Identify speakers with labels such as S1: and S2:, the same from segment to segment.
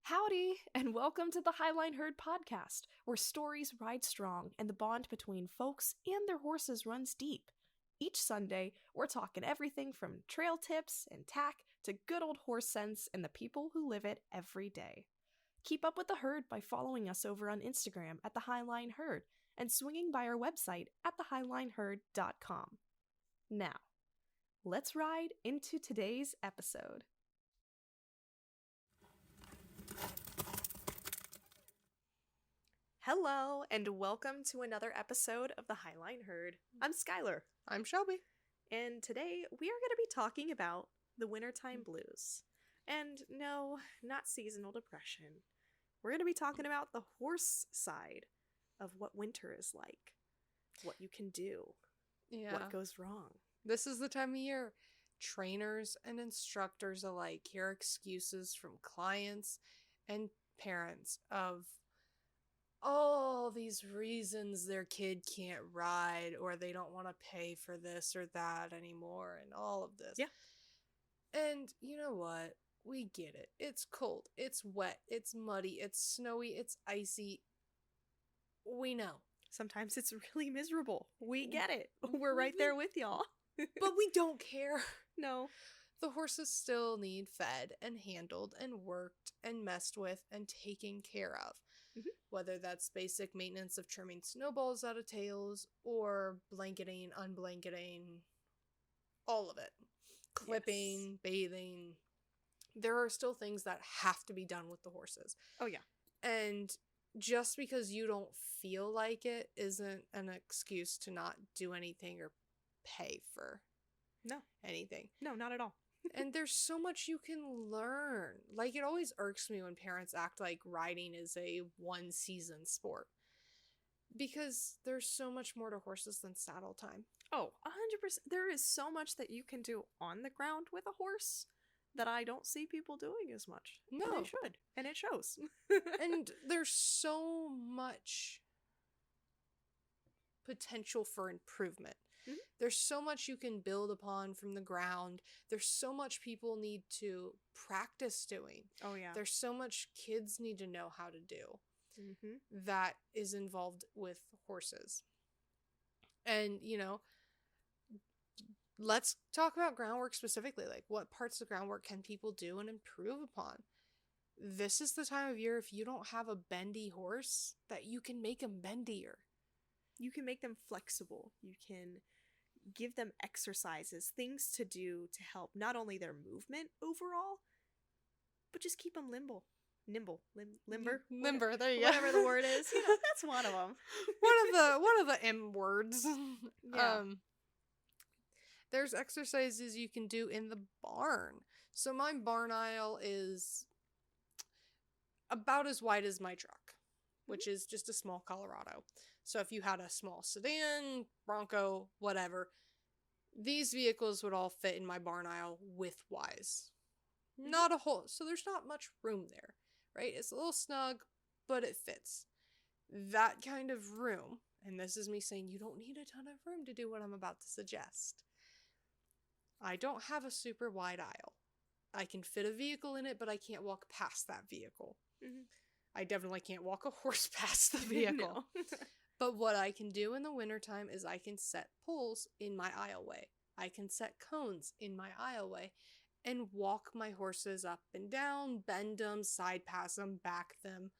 S1: Howdy, and welcome to the Highline Herd podcast, where stories ride strong and the bond between folks and their horses runs deep. Each Sunday, we're talking everything from trail tips and tack to good old horse sense and the people who live it every day. Keep up with the herd by following us over on Instagram at the Highline Herd and swinging by our website at thehighlineherd.com. Now, let's ride into today's episode. Hello, and welcome to another episode of the Highline Herd. I'm Skylar.
S2: I'm Shelby.
S1: And today we are going to be talking about the wintertime blues. And no, not seasonal depression. We're going to be talking about the horse side of what winter is like, what you can do, what goes wrong.
S2: This is the time of year trainers and instructors alike hear excuses from clients and parents of all these reasons their kid can't ride or they don't want to pay for this or that anymore and all of this.
S1: Yeah.
S2: And you know what? We get it. It's cold. It's wet. It's muddy. It's snowy. It's icy. We know.
S1: Sometimes it's really miserable. We get it. We're right there with y'all.
S2: But we don't care.
S1: No.
S2: The horses still need fed and handled and worked and messed with and taken care of. Mm-hmm. Whether that's basic maintenance of trimming snowballs out of tails or blanketing, unblanketing, all of it. Clipping, bathing. There are still things that have to be done with the horses.
S1: Oh, yeah.
S2: And just because you don't feel like it isn't an excuse to not do anything or pay for anything.
S1: No, not at all.
S2: And there's so much you can learn. Like, it always irks me when parents act like riding is a one-season sport. Because there's so much more to horses than saddle time.
S1: Oh, 100%. There is so much that you can do on the ground with a horse that I don't see people doing as much.
S2: No.
S1: They should. And it shows.
S2: And there's so much potential for improvement. Mm-hmm. There's so much you can build upon from the ground. There's so much people need to practice doing.
S1: Oh, yeah.
S2: There's so much kids need to know how to do that is involved with horses. And, you know, let's talk about groundwork specifically. Like, what parts of groundwork can people do and improve upon? This is the time of year, if you don't have a bendy horse, that you can make them bendier.
S1: You can make them flexible. You can give them exercises, things to do to help not only their movement overall, but just keep them limber.
S2: Limber, there you go.
S1: Whatever the word is. You know, that's one of them.
S2: one of the M words. Yeah. There's exercises you can do in the barn. So my barn aisle is about as wide as my truck, which is just a small Colorado. So if you had a small sedan, Bronco, whatever, these vehicles would all fit in my barn aisle width-wise. Not a whole, so there's not much room there, right? It's a little snug, but it fits. That kind of room, and this is me saying you don't need a ton of room to do what I'm about to suggest. I don't have a super wide aisle. I can fit a vehicle in it, but I can't walk past that vehicle. Mm-hmm. I definitely can't walk a horse past the vehicle. But what I can do in the wintertime is I can set poles in my aisleway. I can set cones in my aisleway and walk my horses up and down, bend them, side pass them, back them,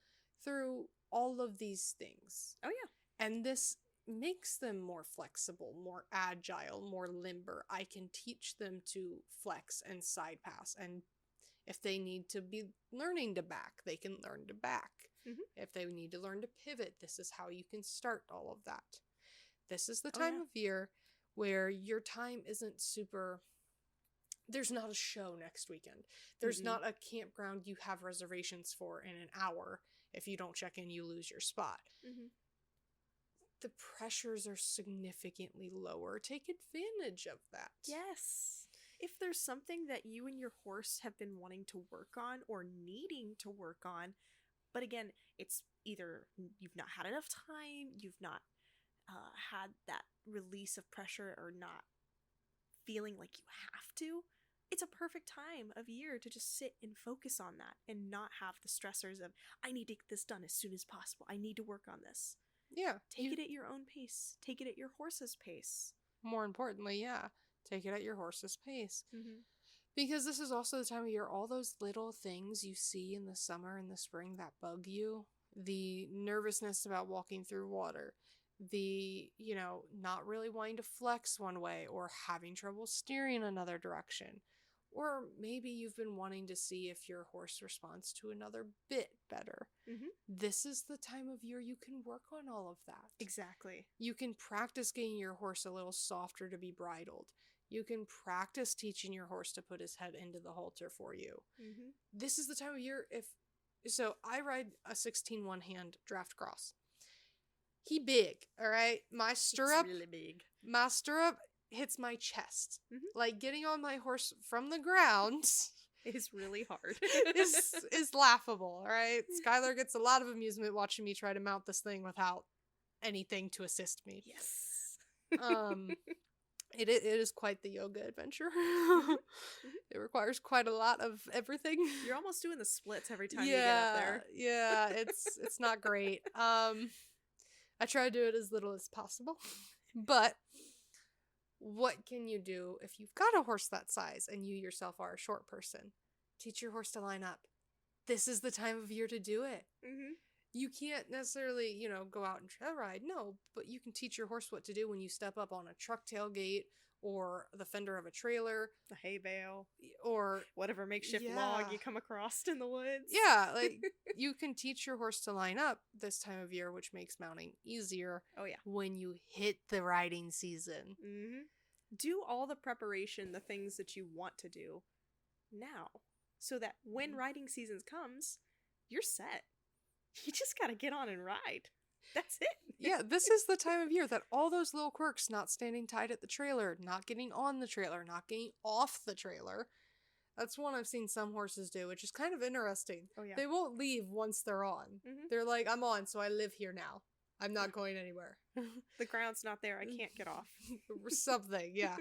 S2: through all of these things.
S1: Oh, yeah.
S2: And this makes them more flexible, more agile, more limber. I can teach them to flex and side pass, and if they need to be learning to back, they can learn to back. Mm-hmm. If they need to learn to pivot, this is how you can start all of that. This is the time of year where your time isn't super... There's not a show next weekend. There's not a campground you have reservations for in an hour. If you don't check in, you lose your spot. Mm-hmm. The pressures are significantly lower. Take advantage of that.
S1: Yes. If there's something that you and your horse have been wanting to work on or needing to work on, but again, it's either you've not had enough time, you've not had that release of pressure, or not feeling like you have to, it's a perfect time of year to just sit and focus on that and not have the stressors of, I need to get this done as soon as possible. I need to work on this.
S2: Yeah.
S1: Take it at your own pace. Take it at your horse's pace.
S2: More importantly, yeah. Take it at your horse's pace.
S1: Mm-hmm.
S2: Because this is also the time of year, all those little things you see in the summer and the spring that bug you, the nervousness about walking through water, the, not really wanting to flex one way or having trouble steering another direction. Or maybe you've been wanting to see if your horse responds to another bit better.
S1: Mm-hmm.
S2: This is the time of year you can work on all of that.
S1: Exactly.
S2: You can practice getting your horse a little softer to be bridled. You can practice teaching your horse to put his head into the halter for you.
S1: Mm-hmm.
S2: This is the time of year so I ride a 16 one-hand draft cross. He big, all right? My stirrup,
S1: it's really big.
S2: My stirrup hits my chest.
S1: Mm-hmm.
S2: Like getting on my horse from the ground
S1: is really hard.
S2: is laughable, all right? Skylar gets a lot of amusement watching me try to mount this thing without anything to assist me.
S1: Yes.
S2: It is quite the yoga adventure. It requires quite a lot of everything.
S1: You're almost doing the splits every time you get up there.
S2: Yeah, it's not great. I try to do it as little as possible. But what can you do if you've got a horse that size and you yourself are a short person? Teach your horse to line up. This is the time of year to do it.
S1: Mm-hmm.
S2: You can't necessarily, go out and trail ride. No, but you can teach your horse what to do when you step up on a truck tailgate or the fender of a trailer.
S1: The hay bale.
S2: Or
S1: whatever makeshift log you come across in the woods.
S2: Yeah, like you can teach your horse to line up this time of year, which makes mounting easier.
S1: Oh, yeah.
S2: When you hit the riding season.
S1: Mm-hmm. Do all the preparation, the things that you want to do now. So that when riding season comes, you're set. You just gotta get on and ride. That's it.
S2: Yeah, this is the time of year that all those little quirks, not standing tight at the trailer, not getting on the trailer, not getting off the trailer. That's one I've seen some horses do, which is kind of interesting.
S1: Oh, yeah.
S2: They won't leave once they're on.
S1: Mm-hmm.
S2: They're like, I'm on, so I live here now. I'm not going anywhere.
S1: The ground's not there. I can't get off.
S2: Something, yeah.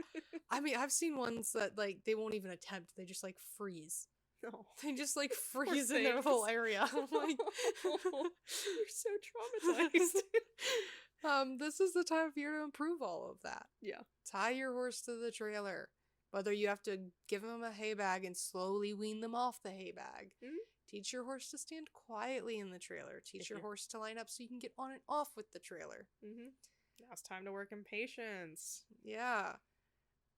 S2: I mean, I've seen ones that, they won't even attempt. They just, freeze.
S1: No.
S2: They just freeze in their whole area. I'm like,
S1: you're so traumatized.
S2: This is the time of year to improve all of that.
S1: Yeah.
S2: Tie your horse to the trailer. Whether you have to give them a hay bag and slowly wean them off the hay bag.
S1: Mm-hmm.
S2: Teach your horse to stand quietly in the trailer. Teach your horse to line up so you can get on and off with the trailer.
S1: Mm-hmm. Now it's time to work in patience.
S2: Yeah.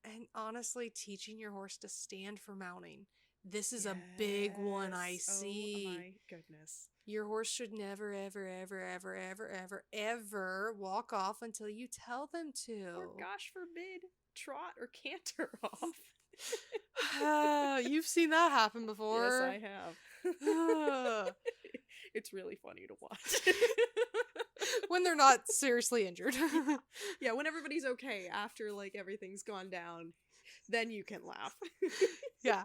S2: And honestly, teaching your horse to stand for mounting. This is a big one I see.
S1: Oh my goodness.
S2: Your horse should never, ever, ever, ever, ever, ever, ever walk off until you tell them to.
S1: Or gosh forbid, trot or canter off.
S2: You've seen that happen before.
S1: Yes, I have. It's really funny to watch.
S2: When they're not seriously injured.
S1: Yeah, when everybody's okay after everything's gone down, then you can laugh.
S2: Yeah.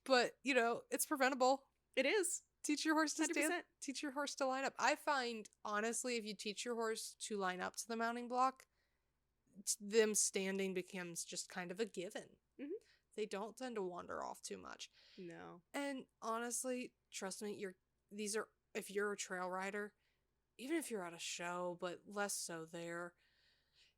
S2: But, it's preventable.
S1: It is.
S2: Teach your horse to
S1: 100%.
S2: stand. Teach your horse to line up. I find, honestly, if you teach your horse to line up to the mounting block, them standing becomes just kind of a given.
S1: Mm-hmm.
S2: They don't tend to wander off too much.
S1: No.
S2: And honestly, trust me, if you're a trail rider, even if you're at a show, but less so there,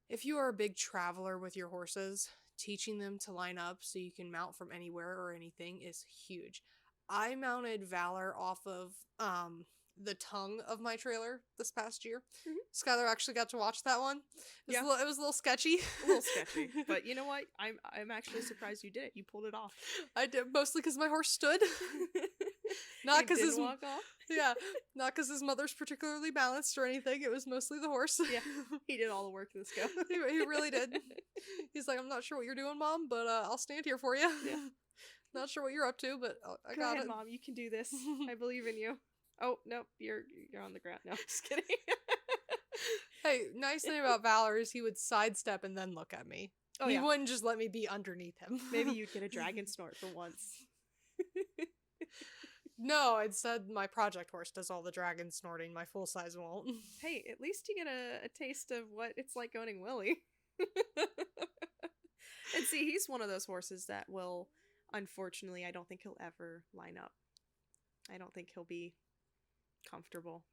S2: if you are a big traveler with your horses, teaching them to line up so you can mount from anywhere or anything is huge. I mounted Valor off of the tongue of my trailer this past year. Mm-hmm. Skylar actually got to watch that one. It was a little sketchy.
S1: A little sketchy. But you know what? I'm actually surprised you did it. You pulled it off.
S2: I did, mostly because my horse stood. Not because his
S1: walk off.
S2: Yeah, not because his mother's particularly balanced or anything. It was mostly the horse.
S1: Yeah, he did all the work in this go.
S2: He really did. He's like, I'm not sure what you're doing, Mom, but I'll stand here for you.
S1: Yeah.
S2: Not sure what you're up to, but I
S1: Go
S2: got
S1: ahead,
S2: it.
S1: Mom, you can do this. I believe in you. Oh, no, you're on the ground. No, just kidding.
S2: Hey, nice thing about Valor is he would sidestep and then look at me.
S1: Oh,
S2: he wouldn't just let me be underneath him.
S1: Maybe you'd get a dragon snort for once.
S2: No, I'd said my project horse does all the dragon snorting. My full size won't.
S1: Hey, at least you get a taste of what it's like owning Willie. And see, he's one of those horses that will unfortunately, I don't think he'll ever line up. I don't think he'll be comfortable.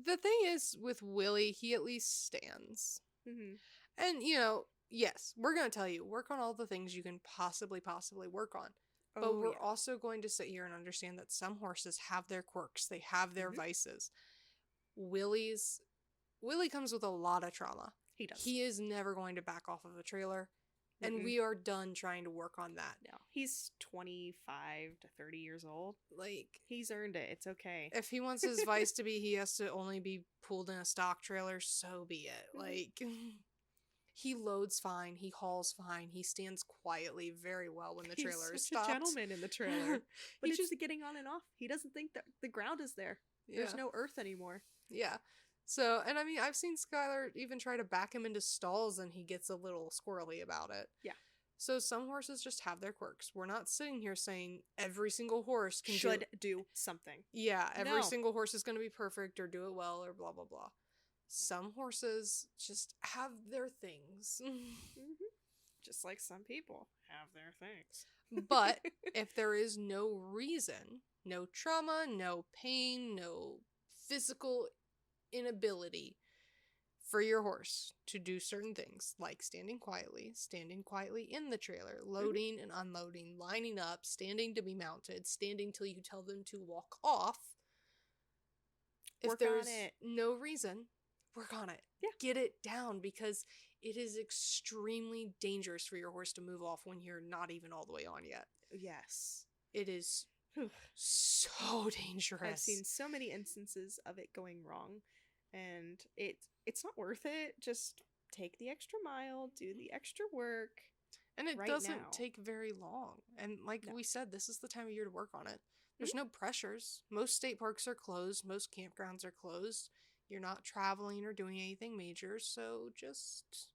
S2: The thing is, with Willie, he at least stands.
S1: Mm-hmm.
S2: And, yes, we're going to tell you, work on all the things you can possibly work on. But we're also going to sit here and understand that some horses have their quirks. They have their vices. Willie comes with a lot of trauma.
S1: He does.
S2: He is never going to back off of a trailer. And we are done trying to work on that.
S1: No. He's 25 to 30 years old.
S2: Like,
S1: he's earned it. It's okay.
S2: If he wants his vice to be he has to only be pulled in a stock trailer, so be it. Like, he loads fine. He hauls fine. He stands quietly very well when the trailer
S1: is
S2: stops.
S1: He's a gentleman in the trailer. But he's just getting on and off. He doesn't think that the ground is there. There's no earth anymore.
S2: Yeah. So, and I mean, I've seen Skylar even try to back him into stalls and he gets a little squirrely about it.
S1: Yeah.
S2: So some horses just have their quirks. We're not sitting here saying every single horse
S1: should do something.
S2: Yeah, every single horse is going to be perfect or do it well or blah, blah, blah. Some horses just have their things.
S1: Just like some people have their things.
S2: But if there is no reason, no trauma, no pain, no physical inability for your horse to do certain things, like standing quietly in the trailer, loading and unloading, lining up, standing to be mounted, standing till you tell them to walk off. If there's no reason, work on it.
S1: Yeah.
S2: Get it down, because it is extremely dangerous for your horse to move off when you're not even all the way on yet.
S1: Yes.
S2: It is so dangerous.
S1: I've seen so many instances of it going wrong, and it's not worth it. Just take the extra mile, do the extra work.
S2: And it doesn't take very long. And like we said, this is the time of year to work on it. There's no pressures. Most state parks are closed. Most campgrounds are closed. You're not traveling or doing anything major, so just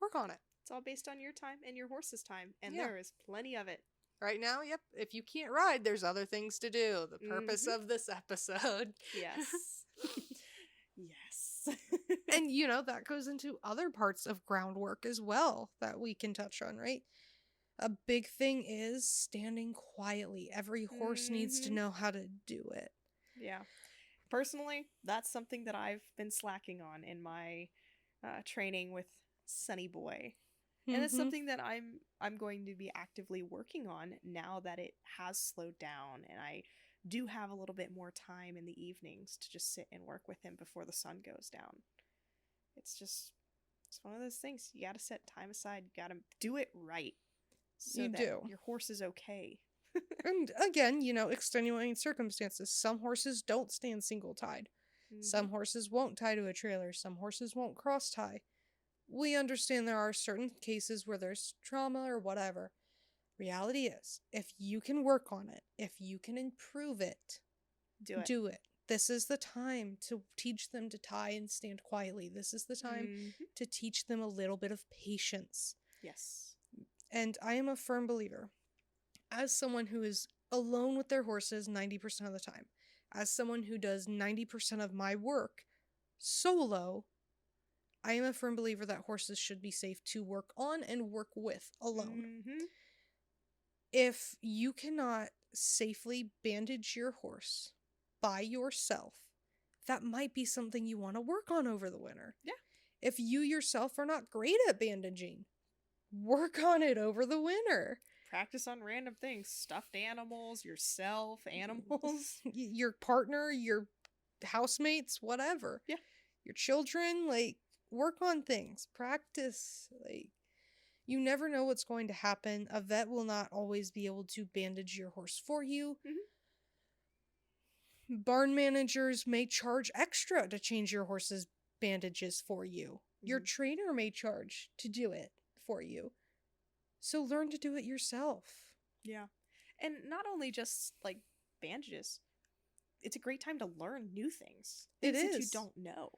S2: work on it.
S1: It's all based on your time and your horse's time, and there is plenty of it.
S2: Right now, yep. If you can't ride, there's other things to do. The purpose of this episode.
S1: Yes. Yes.
S2: And, that goes into other parts of groundwork as well that we can touch on, right? A big thing is standing quietly. Every horse needs to know how to do it.
S1: Yeah. Personally, that's something that I've been slacking on in my training with Sunny Boy. And it's something that I'm going to be actively working on now that it has slowed down, and I do have a little bit more time in the evenings to just sit and work with him before the sun goes down. It's one of those things. You gotta set time aside. You gotta do it right. So that your horse is okay.
S2: And again, extenuating circumstances. Some horses don't stand single tied. Some horses won't tie to a trailer. Some horses won't cross tie. We understand there are certain cases where there's trauma or whatever. Reality is, if you can work on it, if you can improve it, do it. This is the time to teach them to tie and stand quietly. This is the time to teach them a little bit of patience.
S1: Yes.
S2: And I am a firm believer, as someone who is alone with their horses 90% of the time, as someone who does 90% of my work solo, I am a firm believer that horses should be safe to work on and work with alone. If you cannot safely bandage your horse by yourself, that might be something you want to work on over the winter.
S1: Yeah.
S2: If you yourself are not great at bandaging, work on it over the winter.
S1: Practice on random things. Stuffed animals, yourself, animals.
S2: Your partner, your housemates, whatever.
S1: Yeah.
S2: Your children, work on things. Practice. You never know what's going to happen. A vet will not always be able to bandage your horse for you. Barn managers may charge extra to change your horse's bandages for you. Your trainer may charge to do it for you. So learn to do it yourself. Yeah.
S1: And not only just bandages, it's a great time to learn new things. Things that you don't know.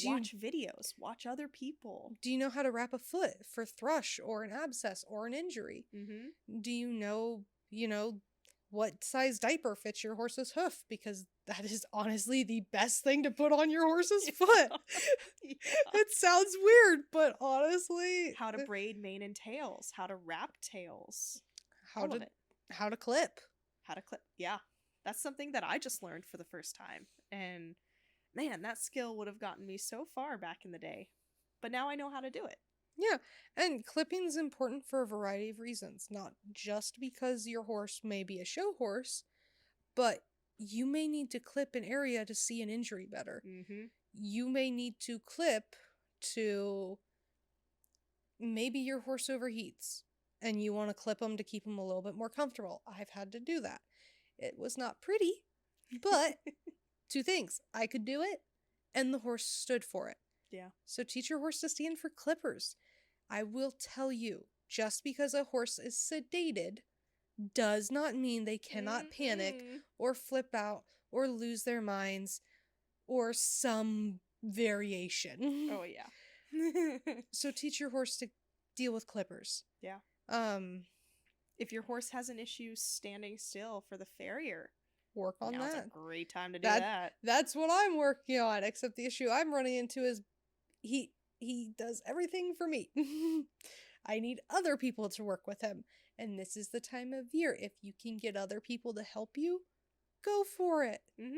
S1: Watch videos. Watch other people.
S2: Do you know how to wrap a foot for thrush or an abscess or an injury? Do you know, what size diaper fits your horse's hoof? Because that is honestly the best thing to put on your horse's foot. It sounds weird, but honestly.
S1: How to braid mane and tails. How to wrap tails. All of it.
S2: How to clip.
S1: How to clip. Yeah. That's something that I just learned for the first time. And man, that skill would have gotten me so far back in the day. But now I know how to do it.
S2: Yeah, and clipping is important for a variety of reasons. Not just because your horse may be a show horse, but you may need to clip an area to see an injury better.
S1: Mm-hmm.
S2: You may need to clip to maybe your horse overheats and you want to clip them to keep them a little bit more comfortable. I've had to do that. It was not pretty, but two things. I could do it and the horse stood for it.
S1: Yeah.
S2: So teach your horse to stand for clippers. I will tell you, just because a horse is sedated does not mean they cannot panic or flip out or lose their minds or some variation.
S1: Oh, yeah.
S2: So teach your horse to deal with clippers.
S1: Yeah. If your horse has an issue standing still for the farrier,
S2: work on
S1: now's
S2: that.
S1: a great time to do that.
S2: That's what I'm working on, except the issue I'm running into is he does everything for me. I need other people to work with him. And this is the time of year. If you can get other people to help you, go for it.
S1: Mm-hmm.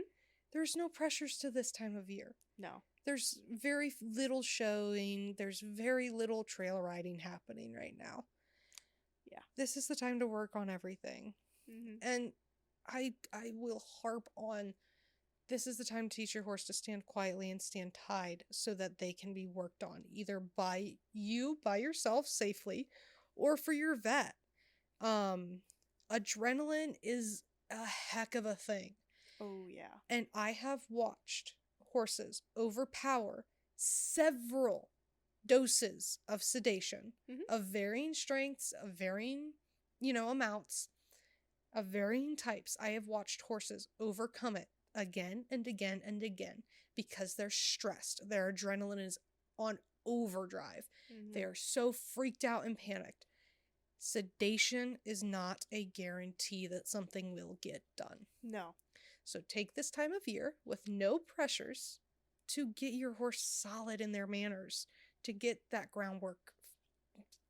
S2: There's no pressures to this time of year.
S1: No.
S2: There's very little showing. There's very little trail riding happening right now.
S1: Yeah.
S2: This is the time to work on everything.
S1: Mm-hmm.
S2: And I will harp on, this is the time to teach your horse to stand quietly and stand tied so that they can be worked on, either by you, by yourself safely, or for your vet. Adrenaline is a heck of a thing.
S1: Oh, yeah.
S2: And I have watched horses overpower several doses of sedation of varying strengths, of varying, amounts, of varying types. I have watched horses overcome it again and again and again because they're stressed. Their adrenaline is on overdrive.
S1: Mm-hmm.
S2: They are so freaked out and panicked. Sedation is not a guarantee that something will get done.
S1: No.
S2: So take this time of year with no pressures to get your horse solid in their manners, to get that groundwork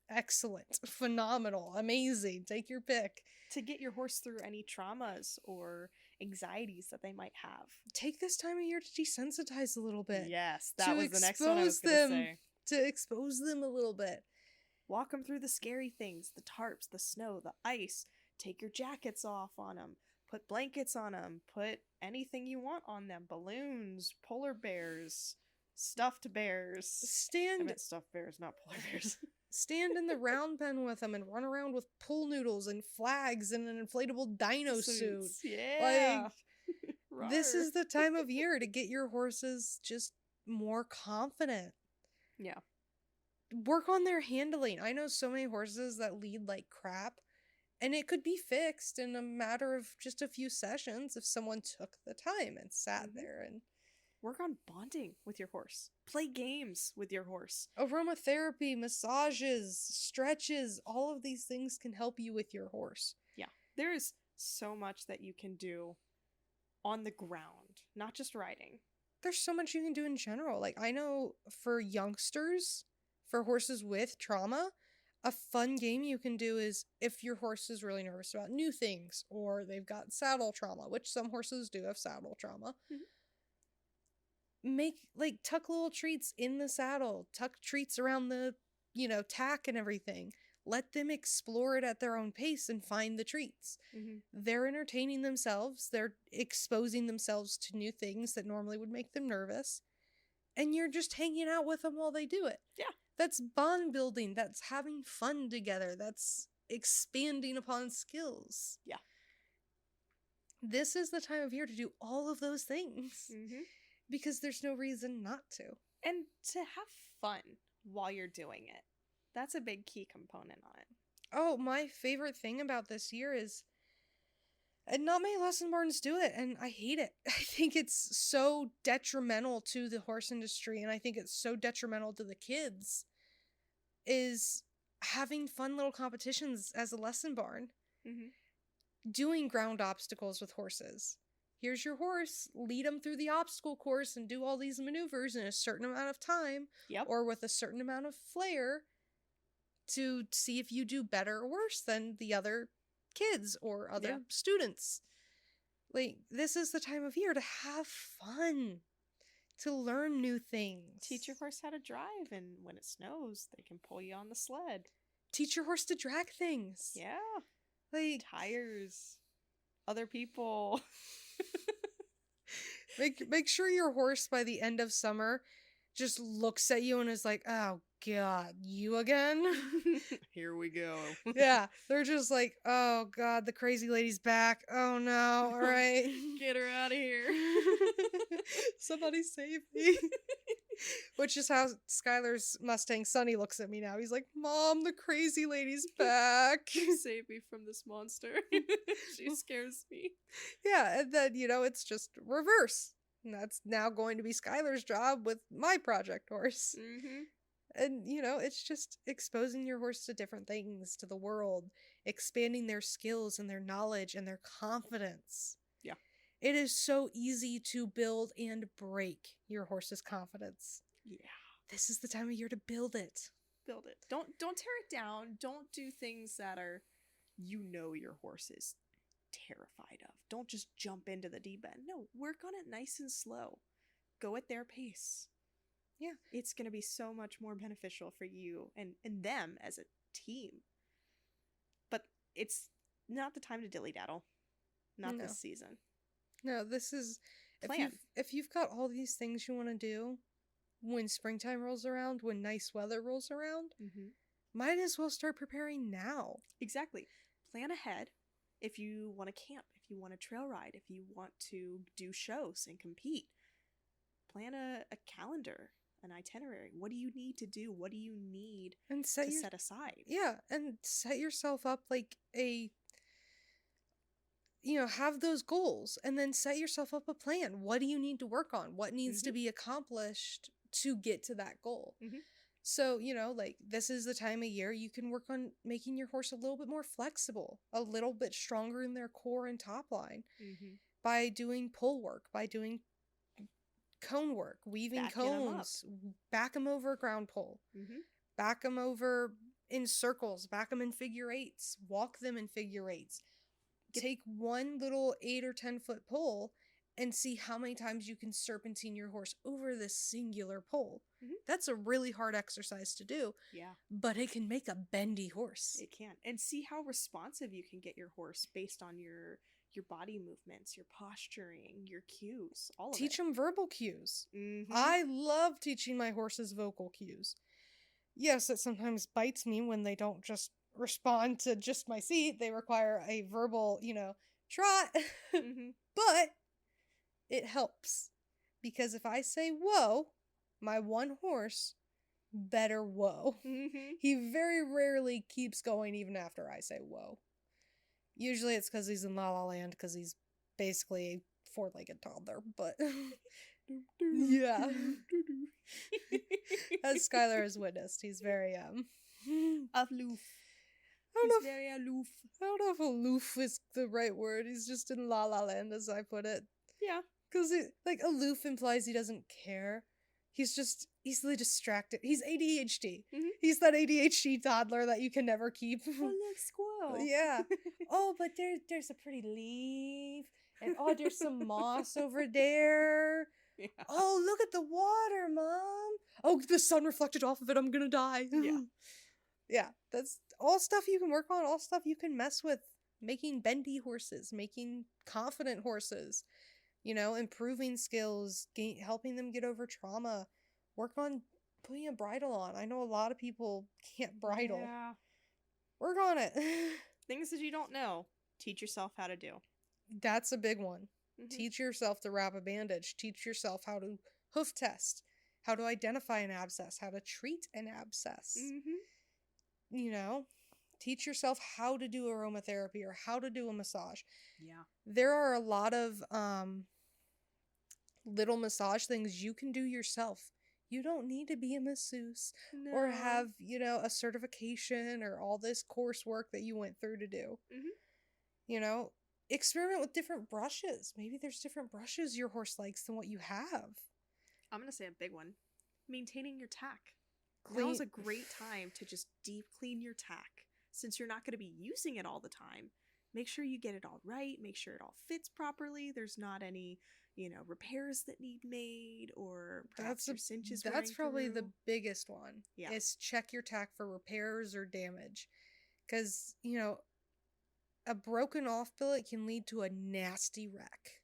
S2: excellent, phenomenal, amazing. Take your pick.
S1: To get your horse through any traumas or anxieties that they might have.
S2: Take this time of year to desensitize a little bit.
S1: Yes, that was the next one I was going to say.
S2: To expose them a little bit.
S1: Walk them through the scary things, the tarps, the snow, the ice. Take your jackets off on them. Put blankets on them. Put anything you want on them. Balloons, polar bears, stuffed bears. I meant stuffed bears, not polar bears.
S2: Stand in the round pen with them and run around with pool noodles and flags and an inflatable dino suit.
S1: Yeah.
S2: Like, this is the time of year to get your horses just more confident.
S1: Yeah.
S2: Work on their handling. I know so many horses that lead like crap, and it could be fixed in a matter of just a few sessions if someone took the time and sat there and
S1: work on bonding with your horse. Play games with your horse.
S2: Aromatherapy, massages, stretches, all of these things can help you with your horse.
S1: Yeah. There is so much that you can do on the ground, not just riding.
S2: There's so much you can do in general. Like, I know for youngsters, for horses with trauma, a fun game you can do is if your horse is really nervous about new things or they've got saddle trauma, which some horses do have saddle trauma. Tuck little treats in the saddle, tuck treats around the, tack and everything. Let them explore it at their own pace and find the treats. They're entertaining themselves. They're exposing themselves to new things that normally would make them nervous. And you're just hanging out with them while they do it.
S1: Yeah.
S2: That's bond building. That's having fun together. That's expanding upon skills.
S1: Yeah.
S2: This is the time of year to do all of those things. Because there's no reason not to.
S1: And to have fun while you're doing it. That's a big key component on it.
S2: Oh, my favorite thing about this year is, and not many lesson barns do it, and I hate it. I think it's so detrimental to the horse industry, and I think it's so detrimental to the kids, is having fun little competitions as a lesson barn. Doing ground obstacles with horses. Here's your horse, lead them through the obstacle course and do all these maneuvers in a certain amount of time, or with a certain amount of flair, to see if you do better or worse than the other kids or other students. Like, this is the time of year to have fun, to learn new things.
S1: Teach your horse how to drive, and when it snows, they can pull you on the sled.
S2: Teach your horse to drag things.
S1: Yeah.
S2: Like,
S1: Tires. Other people.
S2: make sure your horse by the end of summer just looks at you and is like, oh God, you again?
S1: Here we go.
S2: Yeah, they're just like, oh God, the crazy lady's back. Oh no, all right.
S1: Get her out of here.
S2: Somebody save me. Which is how Skylar's Mustang Sonny looks at me now. He's like, Mom, the crazy lady's back.
S1: Save me from this monster. She scares me.
S2: Yeah, and then, it's just reverse. And that's now going to be Skylar's job with my project horse.
S1: Mm-hmm.
S2: And, it's just exposing your horse to different things, to the world, expanding their skills and their knowledge and their confidence. Yeah. It is so easy to build and break your horse's confidence. Yeah. This is the time of year to build it.
S1: Build it. Don't tear it down. Don't do things that are, your horse is terrified of. Don't just jump into the deep end. No, work on it nice and slow. Go at their pace. Yeah. It's going to be so much more beneficial for you and them as a team. But it's not the time to dilly-daddle. Not this season.
S2: No, this is...
S1: Plan.
S2: If you've got all these things you want to do when springtime rolls around, when nice weather rolls around, might as well start preparing now.
S1: Exactly. Plan ahead. If you want to camp, if you want to trail ride, if you want to do shows and compete, plan a calendar, an itinerary. What do you need to do? What do you need to set aside?
S2: Yeah, and set yourself up like have those goals and then set yourself up a plan. What do you need to work on? What needs to be accomplished to get to that goal? So, this is the time of year you can work on making your horse a little bit more flexible, a little bit stronger in their core and top line by doing pull work, by doing cone work, weaving cones, back them over a ground pole, back them over in circles, back them in figure eights, walk them in figure eights. Take one little 8 or 10 foot pole and see how many times you can serpentine your horse over this singular pole. That's a really hard exercise to do. Yeah. But it can make a bendy horse.
S1: It can. And see how responsive you can get your horse based on your body movements, your posturing, your cues, all of it.
S2: Teach them verbal cues. I love teaching my horses vocal cues. Yes, it sometimes bites me when they don't just respond to just my seat. They require a verbal, trot. But it helps. Because if I say whoa, my one horse better whoa. He very rarely keeps going even after I say whoa. Usually it's because he's in La La Land, because he's basically a four-legged toddler, but yeah. As Skylar has witnessed, he's very
S1: aloof. Very aloof.
S2: I don't know if aloof is the right word. He's just in La La Land, as I put it.
S1: Yeah.
S2: Because aloof implies he doesn't care. He's just easily distracted. He's ADHD. He's that ADHD toddler that you can never keep.
S1: Oh, look, squirrel.
S2: Yeah. Oh, but there's a pretty leaf. And oh, there's some moss over there. Yeah. Oh, look at the water, Mom. Oh, the sun reflected off of it. I'm gonna die. Yeah. Yeah, that's all stuff you can work on, all stuff you can mess with. Making bendy horses, making confident horses, improving skills, helping them get over trauma, work on putting a bridle on. I know a lot of people can't bridle. Yeah. Work on it.
S1: Things that you don't know, teach yourself how to do.
S2: That's a big one. Teach yourself to wrap a bandage. Teach yourself how to hoof test, how to identify an abscess, how to treat an abscess. Teach yourself how to do aromatherapy or how to do a massage. Yeah. There are a lot of little massage things you can do yourself. You don't need to be a masseuse or have, a certification or all this coursework that you went through to do. Experiment with different brushes. Maybe there's different brushes your horse likes than what you have.
S1: I'm going to say a big one. Maintaining your tack. Now is a great time to just deep clean your tack. Since you're not going to be using it all the time, make sure you get it all right, make sure it all fits properly, there's not any, repairs that need made, or perhaps your cinch is
S2: That's probably the
S1: through.
S2: biggest one.
S1: Yeah.
S2: Is check your tack for repairs or damage. Because, a broken off billet can lead to a nasty wreck.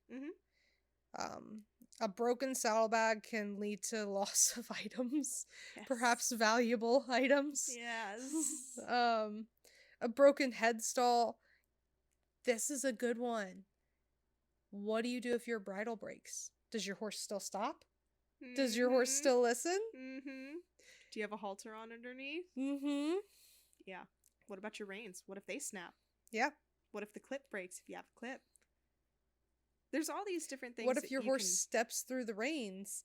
S2: A broken saddlebag can lead to loss of items,
S1: Yes.
S2: perhaps valuable items.
S1: Yes.
S2: A broken headstall. This is a good one. What do you do if your bridle breaks? Does your horse still stop? Does your horse still listen?
S1: Do you have a halter on underneath? Yeah. What about your reins? What if they snap?
S2: Yeah.
S1: What if the clip breaks if you have a clip? There's all these different things.
S2: What if your horse steps through the reins?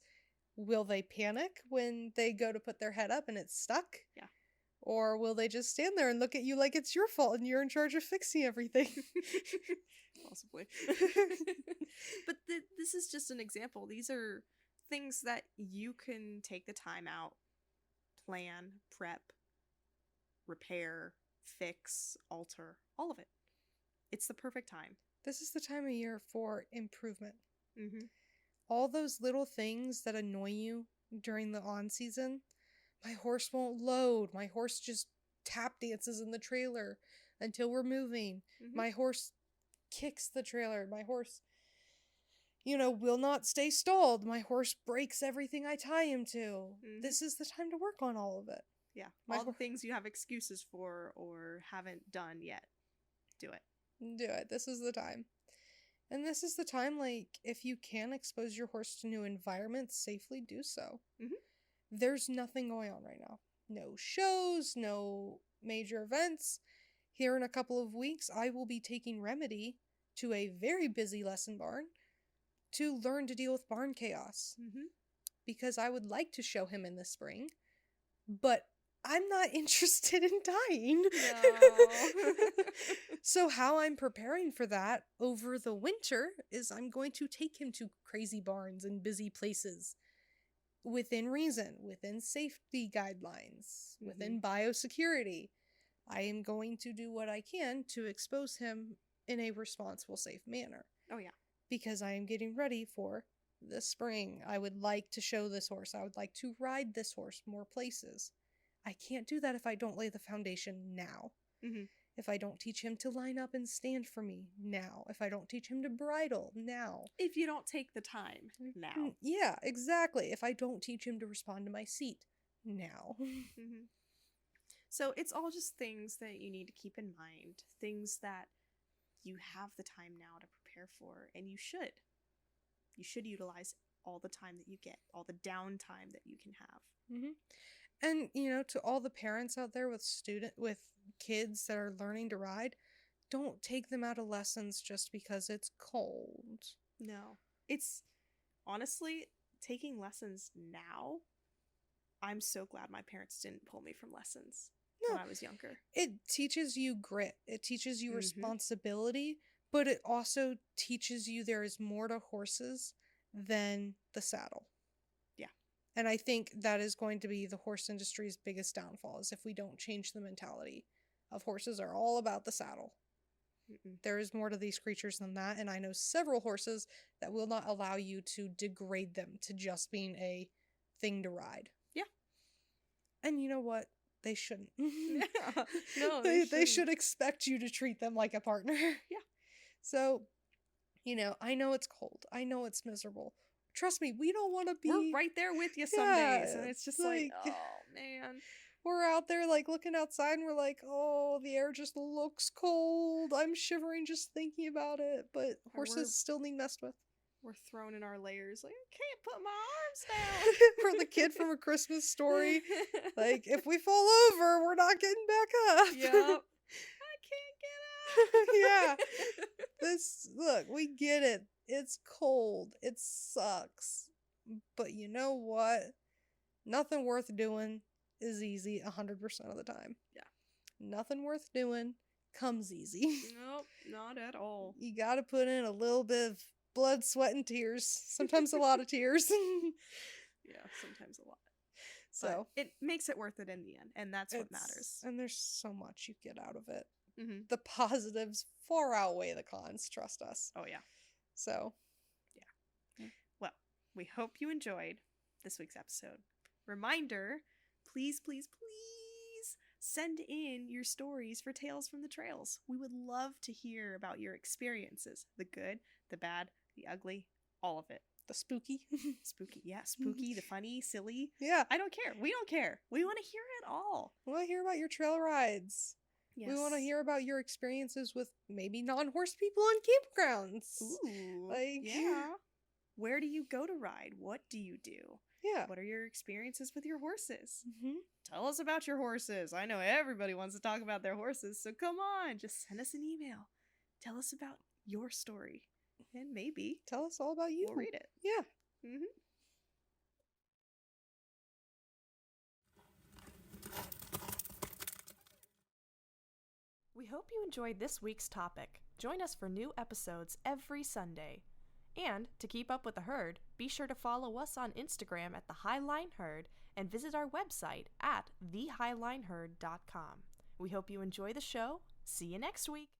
S2: Will they panic when they go to put their head up and it's stuck?
S1: Yeah.
S2: Or will they just stand there and look at you like it's your fault and you're in charge of fixing everything?
S1: Possibly. But this is just an example. These are things that you can take the time out, plan, prep, repair, fix, alter, all of it. It's the perfect time.
S2: This is the time of year for improvement. All those little things that annoy you during the on season. My horse won't load. My horse just tap dances in the trailer until we're moving. My horse kicks the trailer. My horse, will not stay stalled. My horse breaks everything I tie him to. This is the time to work on all of it.
S1: Yeah. All the things you have excuses for or haven't done yet. Do it.
S2: Do it. This is the time. And this is the time, if you can expose your horse to new environments safely, do so. There's nothing going on right now. No shows, no major events. Here in a couple of weeks, I will be taking Remedy to a very busy lesson barn to learn to deal with barn chaos. Because I would like to show him in the spring, but I'm not interested in dying.
S1: No.
S2: So how I'm preparing for that over the winter is I'm going to take him to crazy barns and busy places within reason, within safety guidelines, within biosecurity. I am going to do what I can to expose him in a responsible, safe manner.
S1: Oh, yeah.
S2: Because I am getting ready for the spring. I would like to show this horse. I would like to ride this horse more places. I can't do that if I don't lay the foundation now. If I don't teach him to line up and stand for me now. If I don't teach him to bridle now.
S1: If you don't take the time now.
S2: Yeah, exactly. If I don't teach him to respond to my seat now.
S1: So it's all just things that you need to keep in mind. Things that you have the time now to prepare for. And you should. You should utilize all the time that you get. All the downtime that you can have.
S2: And, to all the parents out there with kids that are learning to ride, don't take them out of lessons just because it's cold.
S1: No. It's, honestly, taking lessons now, I'm so glad my parents didn't pull me from lessons when I was younger.
S2: It teaches you grit. It teaches you responsibility, but it also teaches you there is more to horses than the saddle. And I think that is going to be the horse industry's biggest downfall, is if we don't change the mentality of horses are all about the saddle. There is more to these creatures than that, and I know several horses that will not allow you to degrade them to just being a thing to ride. Yeah. And you know what? They shouldn't.
S1: Yeah. No,
S2: they should expect you to treat them like a partner.
S1: Yeah.
S2: So, I know it's cold. I know it's miserable. Trust me, we don't want to be...
S1: We're right there with you some days, and it's just oh, man.
S2: We're out there, looking outside, and we're like, oh, the air just looks cold. I'm shivering just thinking about it, but horses still need messed with.
S1: We're thrown in our layers, I can't put my arms down.
S2: We're the kid from A Christmas Story. If we fall over, we're not getting back up.
S1: Yep. I can't get
S2: Yeah.
S1: up.
S2: Look, we get it. It's cold. It sucks. But you know what? Nothing worth doing is easy 100% of the time. Yeah. Nothing worth doing comes easy.
S1: Nope, not at all.
S2: You gotta put in a little bit of blood, sweat, and tears. Sometimes a lot of tears.
S1: Yeah, sometimes a lot.
S2: So
S1: but it makes it worth it in the end, and that's what matters.
S2: And there's so much you get out of it. the positives far outweigh the cons, trust us.
S1: Oh, yeah.
S2: So,
S1: yeah. Well, we hope you enjoyed this week's episode. Reminder, please, please, please send in your stories for Tales from the Trails. We would love to hear about your experiences. The good, the bad, the ugly, all of it.
S2: The spooky.
S1: Spooky, yeah. Spooky, the funny, silly.
S2: Yeah.
S1: I don't care. We don't care. We want to hear it all.
S2: We want to hear about your trail rides.
S1: Yes.
S2: We want to hear about your experiences with maybe non-horse people on campgrounds.
S1: Ooh,
S2: like,
S1: yeah. Where do you go to ride? What do you do?
S2: Yeah.
S1: What are your experiences with your horses?
S2: Mm-hmm.
S1: Tell us about your horses. I know everybody wants to talk about their horses, so come on, just send us an email. Tell us about your story, and maybe
S2: tell us all about you.
S1: We'll read it.
S2: Yeah.
S1: Mm-hmm. We hope you enjoyed this week's topic. Join us for new episodes every Sunday. And to keep up with the herd, be sure to follow us on Instagram at The Highline Herd and visit our website at thehighlineherd.com. We hope you enjoy the show. See you next week.